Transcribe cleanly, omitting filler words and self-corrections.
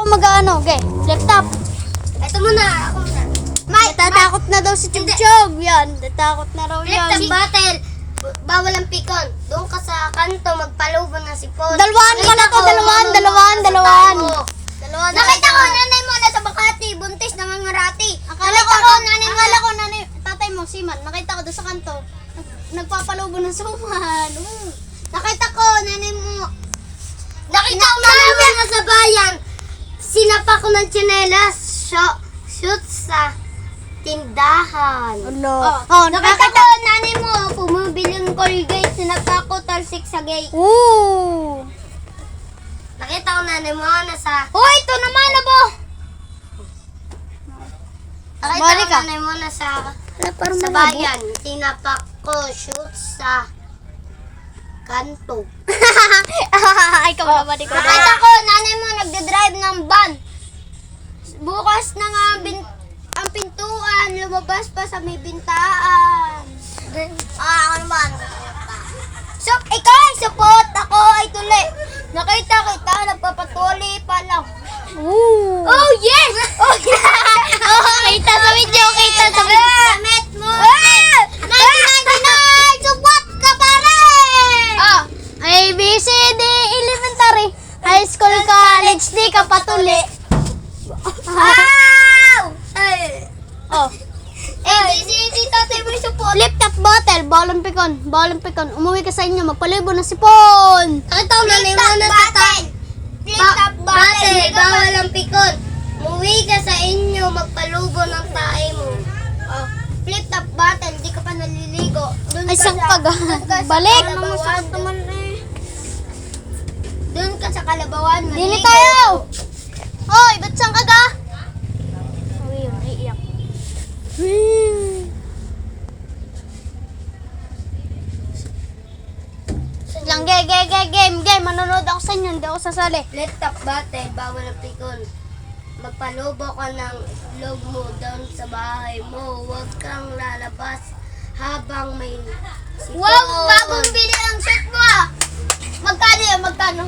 mag-ano, okay. Laptop. Ito muna, ako muna. Natatakot na daw si Chubchub. Yan, natatakot na raw yan. Laptop battle. Bawal ang pikon. Doon ka sa kanto, magpalubon na si Pod. Dalawan ka na to, dalawan. Nakita ko, nanay mo nasa Makati, buntis, nangangarati. Akala ko, nanay, tatay mo, si Man, nakita ko doon sa kanto. Nagpapalubo ng suman. Nakita ko, nanay mo. Nakita ko, nanay mo nasa bayan. Sinapa ko ng tsinelas. Shoot sa tindahan. Ano? Nakita ko, nanay mo, pumabili ng Colgate. Sinapa ko, talsik sa gate. Ooh. Nakita ko, nanay mo nasa... Oh, ito naman na po. Nakita Balik ko, ka. nanay mo nasa... Parang Sa malabo. bayan, tinapak ko, shoot sa kanto. Ikaw naman, ikaw naman. Nakita ko, nanay mo nagde-drive ng van. Bukas na nga ang pintuan, lumabas pa sa may bintaan. Ako naman. So, ikaw ay support, ako ay tuli. Nakita kita, nagpapatuli pa lang. Ooh. Oh, yes! Oh, yes! Kita sa video, kita sa video. Damit mo! 1999! Support ka pa rin! Ah, A, B, C, D, elementary. High school, college, di ka patuli. Wow! Ay! Oh. Hindi tatay mo yung support. Laptop bottle, balon pikon. Umuwi ka sa inyo, magpalibo na sipon. Ito, nanay mo na tatay. Flip-top battle, bawal ang pikon. Muwi ka sa inyo, magpalubo ng tae mo. Oh, flip-top battle, di ka pa naliligo. Ay, sangpag. Balik. Doon ka sa Kalabawan, Dili maligo. tayo. Hoy, ba't saan ka ga? Uy, naiiyak. Lang, game. Manonood ako sa inyo, hindi ako sasali. Flip-top battle, bawal ang pikon. Magpalubo ka ng log mo doon sa bahay mo. Huwag kang lalabas habang may sipon. Wow, bagong bili ang shirt mo ah. Magkano yan, magkano?